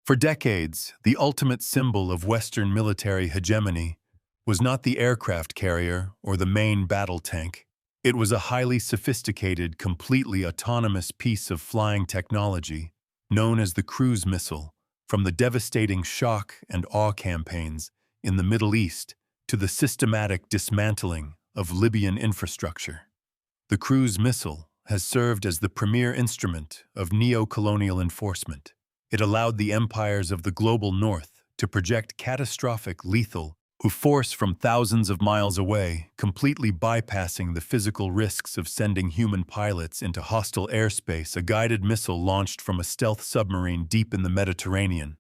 For decades, the ultimate symbol of Western military hegemony was not the aircraft carrier or the main battle tank. It was a highly sophisticated, completely autonomous piece of flying technology known as the cruise missile. From the devastating shock and awe campaigns in the Middle East to the systematic dismantling of Libyan infrastructure, the cruise missile has served as the premier instrument of neo-colonial enforcement. It allowed the empires of the global north to project catastrophic, lethal force from thousands of miles away, completely bypassing the physical risks of sending human pilots into hostile airspace. A guided missile launched from a stealth submarine deep in the Mediterranean,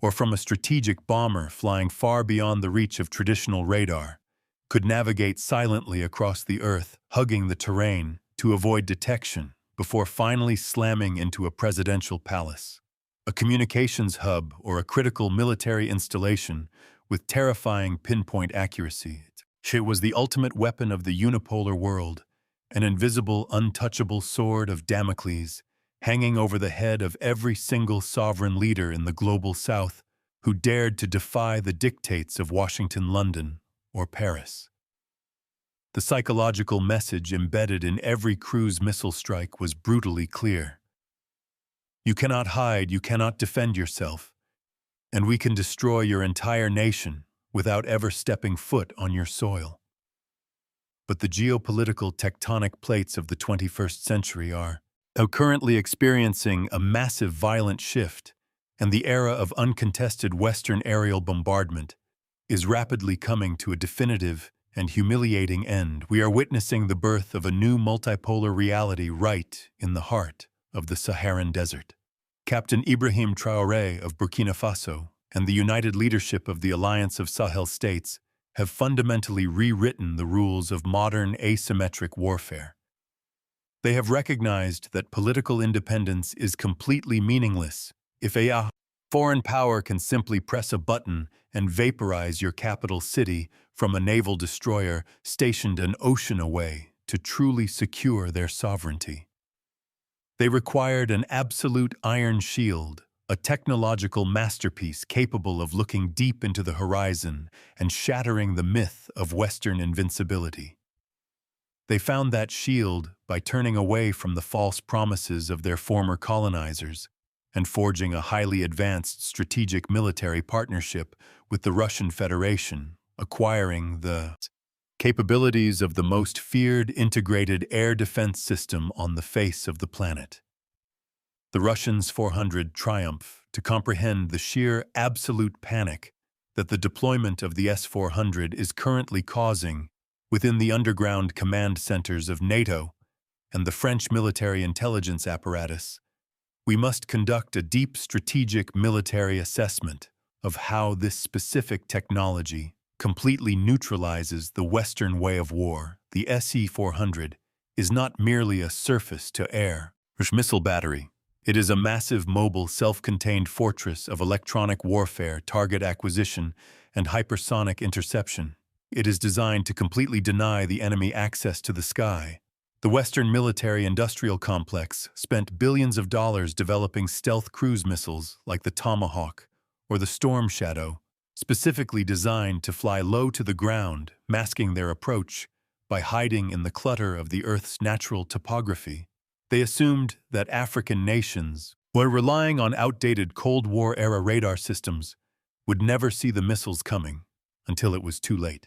or from a strategic bomber flying far beyond the reach of traditional radar, could navigate silently across the Earth, hugging the terrain to avoid detection before finally slamming into a presidential palace, a communications hub, or a critical military installation with terrifying pinpoint accuracy. It was the ultimate weapon of the unipolar world, an invisible, untouchable sword of Damocles hanging over the head of every single sovereign leader in the global south who dared to defy the dictates of Washington, London, or Paris. The psychological message embedded in every cruise missile strike was brutally clear. You cannot hide, you cannot defend yourself, and we can destroy your entire nation without ever stepping foot on your soil. But the geopolitical tectonic plates of the 21st century are currently experiencing a massive violent shift, and the era of uncontested Western aerial bombardment is rapidly coming to a definitive and humiliating end. We are witnessing the birth of a new multipolar reality right in the heart of the Saharan desert. Captain Ibrahim Traoré of Burkina Faso and the united leadership of the Alliance of Sahel States have fundamentally rewritten the rules of modern asymmetric warfare. They have recognized that political independence is completely meaningless if a foreign power can simply press a button and vaporize your capital city from a naval destroyer stationed an ocean away to truly secure their sovereignty. They required an absolute iron shield, a technological masterpiece capable of looking deep into the horizon and shattering the myth of Western invincibility. They found that shield by turning away from the false promises of their former colonizers and forging a highly advanced strategic military partnership with the Russian Federation, acquiring the capabilities of the most feared integrated air defense system on the face of the planet. The Russians' S-400 Triumf to comprehend the sheer absolute panic that the deployment of the S-400 is currently causing within the underground command centers of NATO and the French military intelligence apparatus. We must conduct a deep strategic military assessment of how this specific technology completely neutralizes the Western way of war. The S-400 is not merely a surface-to-air missile battery. It is a massive, mobile, self-contained fortress of electronic warfare, target acquisition, and hypersonic interception. It is designed to completely deny the enemy access to the sky. The Western military-industrial complex spent billions of dollars developing stealth cruise missiles like the Tomahawk or the Storm Shadow, specifically designed to fly low to the ground, masking their approach by hiding in the clutter of the Earth's natural topography. They assumed that African nations, while relying on outdated Cold War-era radar systems, would never see the missiles coming until it was too late.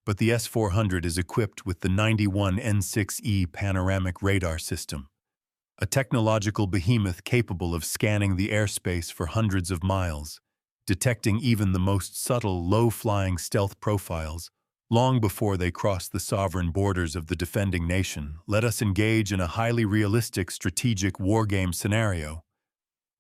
But the S-400 is equipped with the 91N6E panoramic radar system, a technological behemoth capable of scanning the airspace for hundreds of miles, detecting even the most subtle, low-flying stealth profiles long before they cross the sovereign borders of the defending nation. Let us engage in a highly realistic strategic wargame scenario,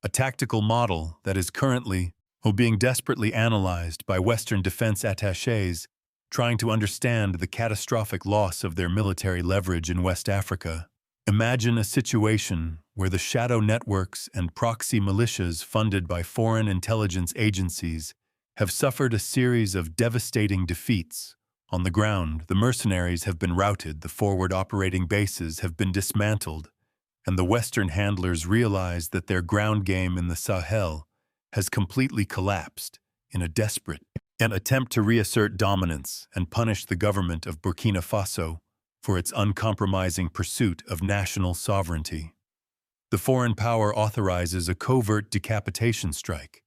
a tactical model that is currently being desperately analyzed by Western defense attachés trying to understand the catastrophic loss of their military leverage in West Africa. Imagine a situation where the shadow networks and proxy militias funded by foreign intelligence agencies have suffered a series of devastating defeats. On the ground, the mercenaries have been routed, the forward operating bases have been dismantled, and the Western handlers realize that their ground game in the Sahel has completely collapsed in a desperate attempt to reassert dominance and punish the government of Burkina Faso for its uncompromising pursuit of national sovereignty. The foreign power authorizes a covert decapitation strike.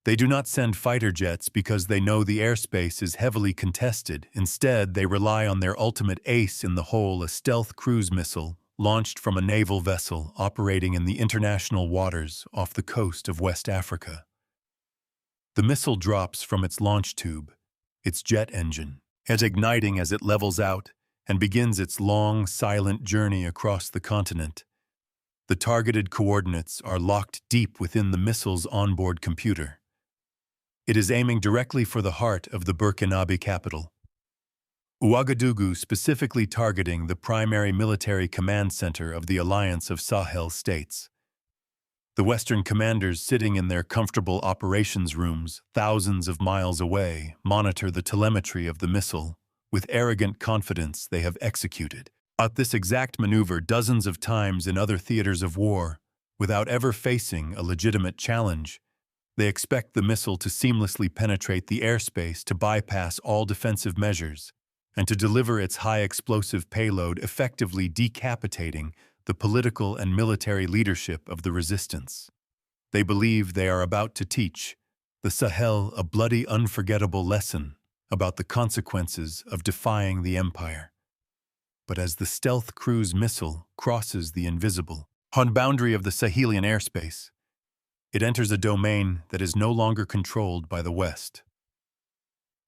They do not send fighter jets because they know the airspace is heavily contested. Instead, they rely on their ultimate ace in the hole, a stealth cruise missile launched from a naval vessel operating in the international waters off the coast of West Africa. The missile drops from its launch tube, its jet engine, igniting as it levels out and begins its long, silent journey across the continent. The targeted coordinates are locked deep within the missile's onboard computer. It is aiming directly for the heart of the Burkinabe capital, Ouagadougou, specifically targeting the primary military command center of the Alliance of Sahel States. The Western commanders, sitting in their comfortable operations rooms thousands of miles away, monitor the telemetry of the missile. With arrogant confidence, they have executed this exact maneuver dozens of times in other theaters of war, without ever facing a legitimate challenge. They expect the missile to seamlessly penetrate the airspace, to bypass all defensive measures, and to deliver its high explosive payload, effectively decapitating the political and military leadership of the resistance. They believe they are about to teach the Sahel a bloody, unforgettable lesson about the consequences of defying the empire. But as the stealth cruise missile crosses the invisible boundary of the Sahelian airspace, it enters a domain that is no longer controlled by the West.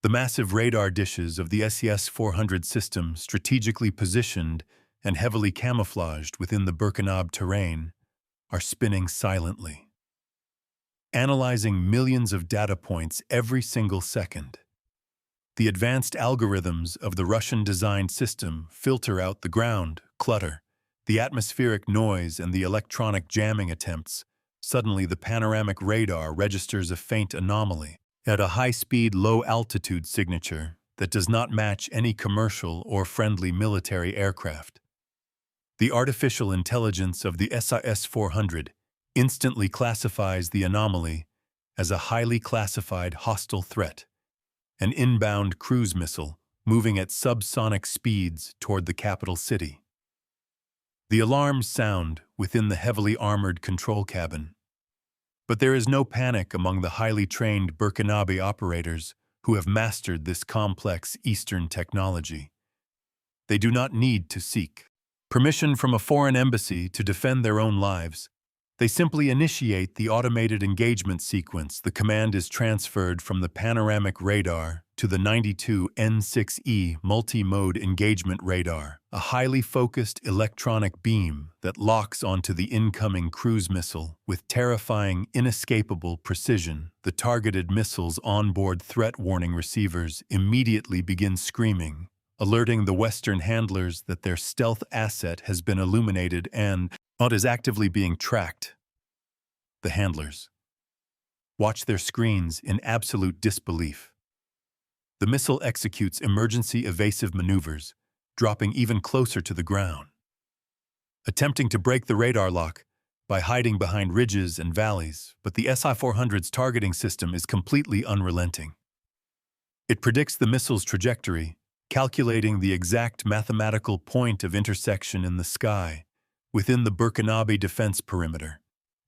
The massive radar dishes of the S-400 system, strategically positioned and heavily camouflaged within the Burkinabe terrain, are spinning silently, analyzing millions of data points every single second. The advanced algorithms of the Russian-designed system filter out the ground clutter, the atmospheric noise, and the electronic jamming attempts. Suddenly, the panoramic radar registers a faint anomaly at a high-speed, low-altitude signature that does not match any commercial or friendly military aircraft. The artificial intelligence of the S-400 instantly classifies the anomaly as a highly classified hostile threat, an inbound cruise missile moving at subsonic speeds toward the capital city. The alarms sound within the heavily armored control cabin. But there is no panic among the highly trained Burkinabe operators who have mastered this complex Eastern technology. They do not need to seek permission from a foreign embassy to defend their own lives. They simply initiate the automated engagement sequence. The command is transferred from the panoramic radar to the 92N6E multi-mode engagement radar, a highly focused electronic beam that locks onto the incoming cruise missile with terrifying, inescapable precision. The targeted missile's onboard threat warning receivers immediately begin screaming, alerting the Western handlers that their stealth asset has been illuminated and is actively being tracked. The handlers watch their screens in absolute disbelief. The missile executes emergency evasive maneuvers, dropping even closer to the ground, attempting to break the radar lock by hiding behind ridges and valleys, but the S-400's targeting system is completely unrelenting. It predicts the missile's trajectory, calculating the exact mathematical point of intersection in the sky within the Burkinabe defense perimeter.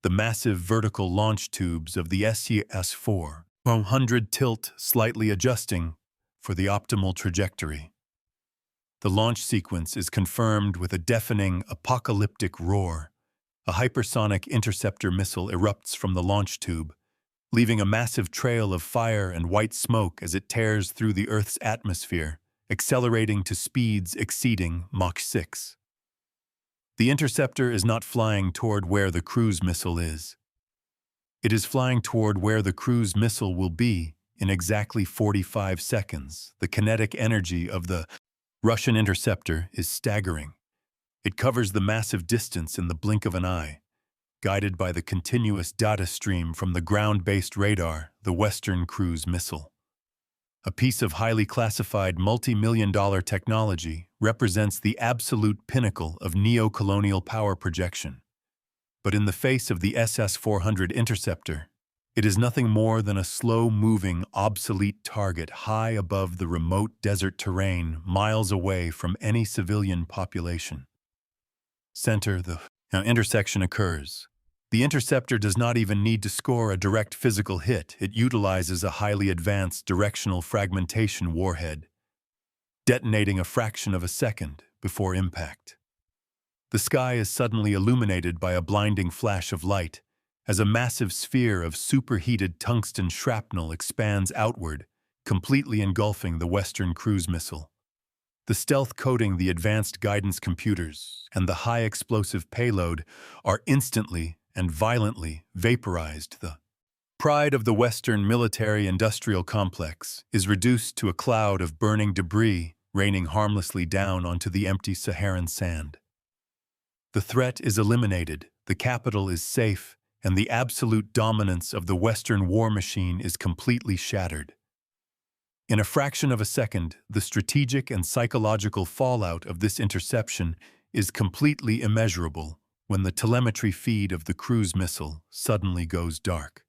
The massive vertical launch tubes of the S-400 tilt, slightly adjusting for the optimal trajectory. The launch sequence is confirmed with a deafening, apocalyptic roar. A hypersonic interceptor missile erupts from the launch tube, leaving a massive trail of fire and white smoke as it tears through the Earth's atmosphere, accelerating to speeds exceeding Mach 6. The interceptor is not flying toward where the cruise missile is. It is flying toward where the cruise missile will be in exactly 45 seconds. The kinetic energy of the Russian interceptor is staggering. It covers the massive distance in the blink of an eye, guided by the continuous data stream from the ground-based radar, the Western cruise missile. A piece of highly classified multi-million-dollar technology represents the absolute pinnacle of neo-colonial power projection. But in the face of the S-400 interceptor, It is nothing more than a slow-moving, obsolete target high above the remote desert terrain, miles away from any civilian population. Now, intersection occurs. The interceptor does not even need to score a direct physical hit. It utilizes a highly advanced directional fragmentation warhead, detonating a fraction of a second before impact. The sky is suddenly illuminated by a blinding flash of light, as a massive sphere of superheated tungsten shrapnel expands outward, completely engulfing the Western cruise missile. The stealth coating, the advanced guidance computers, and the high explosive payload are instantly and violently vaporized. The pride of the Western military-industrial complex is reduced to a cloud of burning debris raining harmlessly down onto the empty Saharan sand. The threat is eliminated, the capital is safe, and the absolute dominance of the Western war machine is completely shattered. In a fraction of a second, the strategic and psychological fallout of this interception is completely immeasurable when the telemetry feed of the cruise missile suddenly goes dark.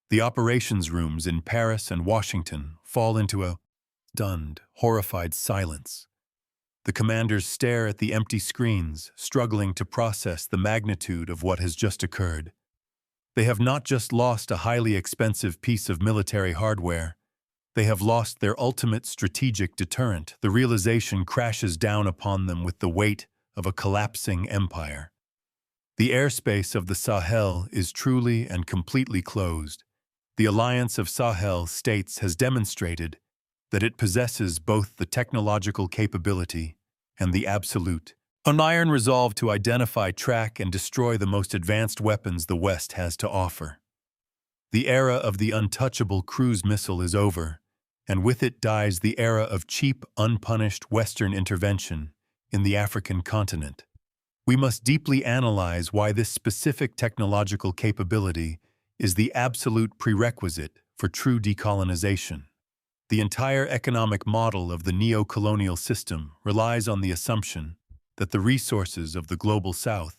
The operations rooms in Paris and Washington fall into a stunned, horrified silence. The commanders stare at the empty screens, struggling to process the magnitude of what has just occurred. They have not just lost a highly expensive piece of military hardware, they have lost their ultimate strategic deterrent. The realization crashes down upon them with the weight of a collapsing empire. The airspace of the Sahel is truly and completely closed. The Alliance of Sahel States has demonstrated that it possesses both the technological capability and the absolute, an iron resolve to identify, track, and destroy the most advanced weapons the West has to offer. The era of the untouchable cruise missile is over, and with it dies the era of cheap, unpunished Western intervention in the African continent. We must deeply analyze why this specific technological capability is the absolute prerequisite for true decolonization. The entire economic model of the neo-colonial system relies on the assumption that the resources of the global South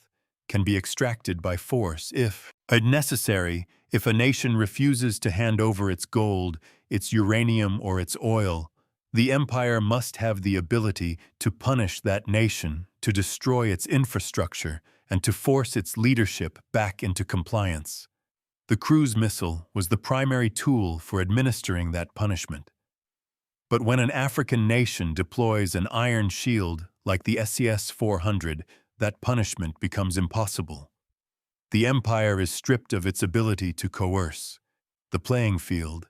can be extracted by force if necessary. If a nation refuses to hand over its gold, its uranium, or its oil, the empire must have the ability to punish that nation, to destroy its infrastructure, and to force its leadership back into compliance. The cruise missile was the primary tool for administering that punishment. But when an African nation deploys an iron shield like the S-400, that punishment becomes impossible. The empire is stripped of its ability to coerce. The playing field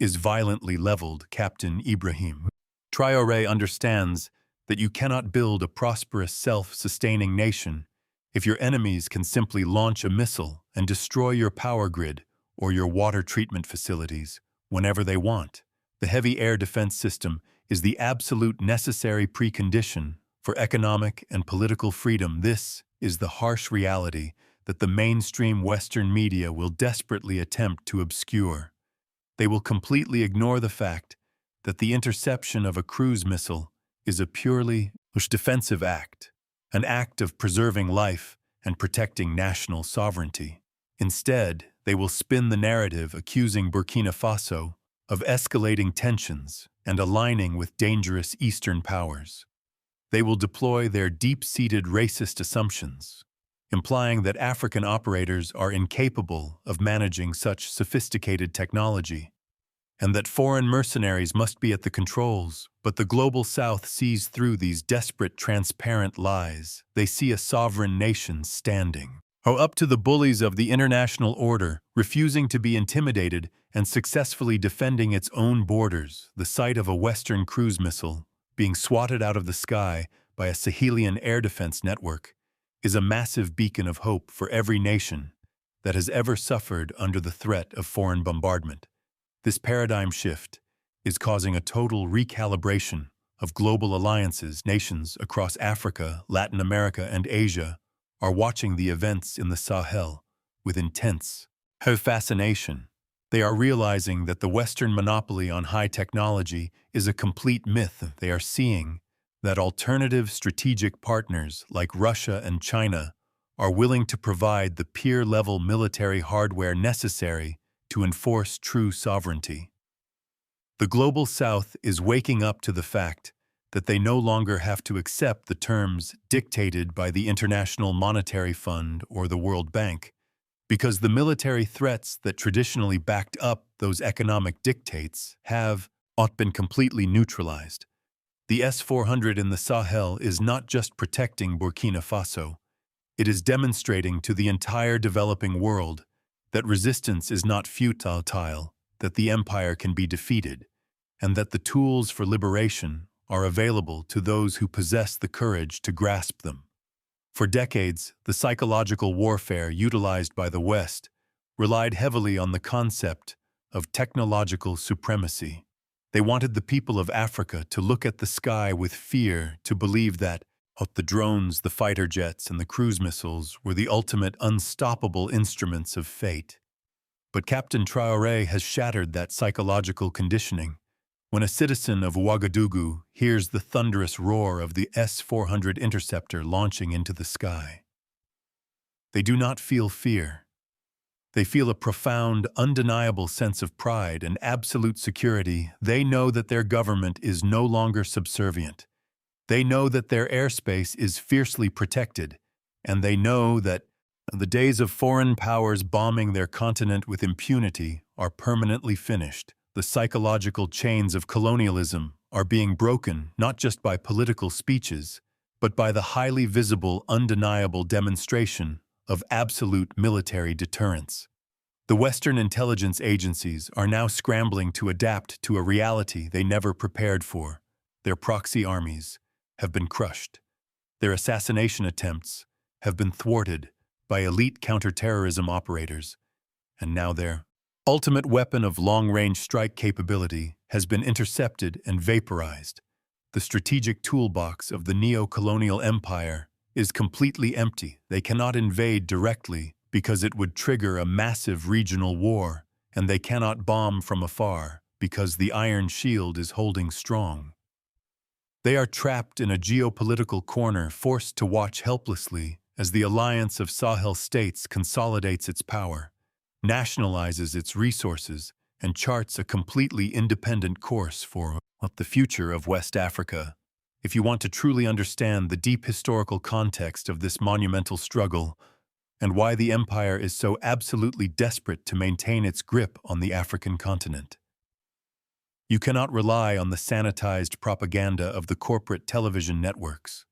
is violently leveled. Captain Ibrahim Traoré understands that you cannot build a prosperous, self-sustaining nation if your enemies can simply launch a missile and destroy your power grid or your water treatment facilities whenever they want. The heavy air defense system is the absolute necessary precondition for economic and political freedom. This is the harsh reality that the mainstream Western media will desperately attempt to obscure. They will completely ignore the fact that the interception of a cruise missile is a purely defensive act, an act of preserving life and protecting national sovereignty. Instead, they will spin the narrative accusing Burkina Faso of escalating tensions and aligning with dangerous Eastern powers. They will deploy their deep-seated racist assumptions, implying that African operators are incapable of managing such sophisticated technology, and that foreign mercenaries must be at the controls. But the global South sees through these desperate, transparent lies. They see a sovereign nation standing up to the bullies of the international order, refusing to be intimidated and successfully defending its own borders. The sight of a Western cruise missile being swatted out of the sky by a Sahelian air defense network is a massive beacon of hope for every nation that has ever suffered under the threat of foreign bombardment. This paradigm shift is causing a total recalibration of global alliances. Nations across Africa, Latin America, and Asia are watching the events in the Sahel with intense fascination. They are realizing that the Western monopoly on high technology is a complete myth. They are seeing that alternative strategic partners like Russia and China are willing to provide the peer-level military hardware necessary to enforce true sovereignty. The Global South is waking up to the fact that they no longer have to accept the terms dictated by the International Monetary Fund or the World Bank, because the military threats that traditionally backed up those economic dictates have not been completely neutralized. The S-400 in the Sahel is not just protecting Burkina Faso. It is demonstrating to the entire developing world that resistance is not futile, that the empire can be defeated, and that the tools for liberation are available to those who possess the courage to grasp them. For decades, the psychological warfare utilized by the West relied heavily on the concept of technological supremacy. They wanted the people of Africa to look at the sky with fear, to believe that the drones, the fighter jets, and the cruise missiles were the ultimate unstoppable instruments of fate. But Captain Traoré has shattered that psychological conditioning. When a citizen of Ouagadougou hears the thunderous roar of the S-400 interceptor launching into the sky, they do not feel fear. They feel a profound, undeniable sense of pride and absolute security. They know that their government is no longer subservient. They know that their airspace is fiercely protected, and they know that the days of foreign powers bombing their continent with impunity are permanently finished. The psychological chains of colonialism are being broken not just by political speeches, but by the highly visible, undeniable demonstration of absolute military deterrence. The Western intelligence agencies are now scrambling to adapt to a reality they never prepared for. Their proxy armies have been crushed. Their assassination attempts have been thwarted by elite counterterrorism operators, and now their ultimate weapon of long-range strike capability has been intercepted and vaporized. The strategic toolbox of the neo-colonial empire is completely empty. They cannot invade directly because it would trigger a massive regional war, and they cannot bomb from afar because the Iron Shield is holding strong. They are trapped in a geopolitical corner, forced to watch helplessly as the Alliance of Sahel States consolidates its power, nationalizes its resources, and charts a completely independent course for the future of West Africa. If you want to truly understand the deep historical context of this monumental struggle and why the empire is so absolutely desperate to maintain its grip on the African continent, you cannot rely on the sanitized propaganda of the corporate television networks.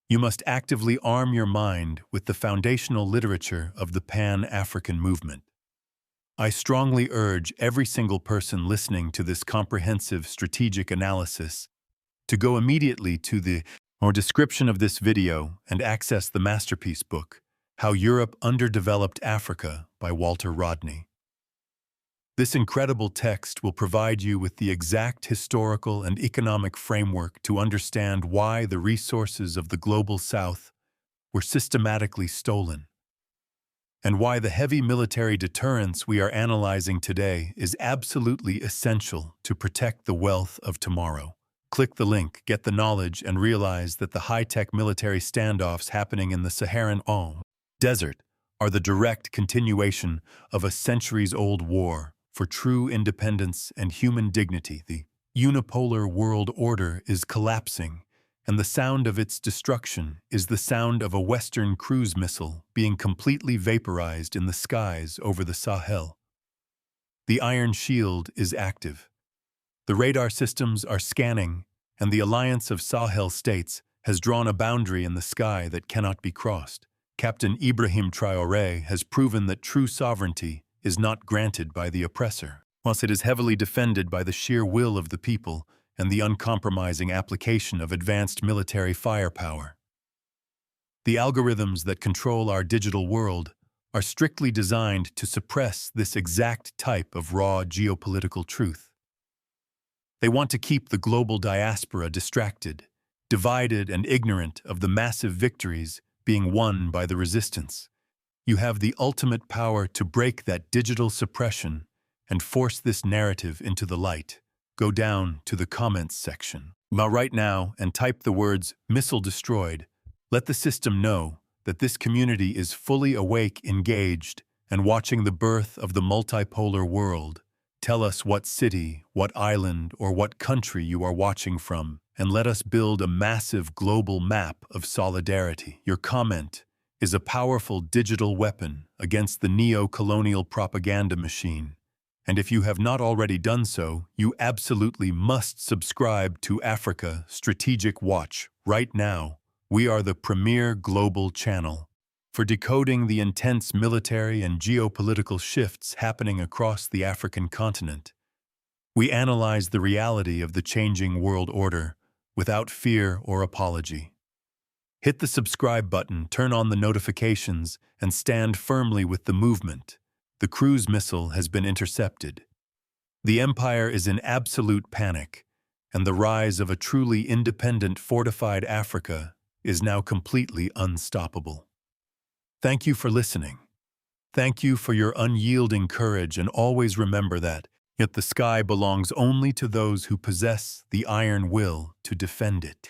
You must actively arm your mind with the foundational literature of the Pan-African movement. I strongly urge every single person listening to this comprehensive strategic analysis to go immediately to the description of this video and access the masterpiece book, How Europe Underdeveloped Africa by Walter Rodney. This incredible text will provide you with the exact historical and economic framework to understand why the resources of the Global South were systematically stolen, and why the heavy military deterrence we are analyzing today is absolutely essential to protect the wealth of tomorrow. Click the link, get the knowledge, and realize that the high-tech military standoffs happening in the Saharan desert are the direct continuation of a centuries-old war for true independence and human dignity. The unipolar world order is collapsing, and the sound of its destruction is the sound of a Western cruise missile being completely vaporized in the skies over the Sahel. The Iron Shield is active. The radar systems are scanning, and the Alliance of Sahel States has drawn a boundary in the sky that cannot be crossed. Captain Ibrahim Traoré has proven that true sovereignty is not granted by the oppressor, whilst it is heavily defended by the sheer will of the people and the uncompromising application of advanced military firepower. The algorithms that control our digital world are strictly designed to suppress this exact type of raw geopolitical truth. They want to keep the global diaspora distracted, divided, and ignorant of the massive victories being won by the resistance. You have the ultimate power to break that digital suppression and force this narrative into the light. Go down to the comments section right now and type the words "missile destroyed." Let the system know that this community is fully awake, engaged, and watching the birth of the multipolar world. Tell us what city, what island, or what country you are watching from, and let us build a massive global map of solidarity. Your comment is a powerful digital weapon against the neo-colonial propaganda machine. And if you have not already done so, you absolutely must subscribe to Africa Strategic Watch right now. We are the premier global channel for decoding the intense military and geopolitical shifts happening across the African continent. We analyze the reality of the changing world order without fear or apology. Hit the subscribe button, turn on the notifications, and stand firmly with the movement. The cruise missile has been intercepted. The empire is in absolute panic, and the rise of a truly independent, fortified Africa is now completely unstoppable. Thank you for listening. Thank you for your unyielding courage, and always remember that yet the sky belongs only to those who possess the iron will to defend it.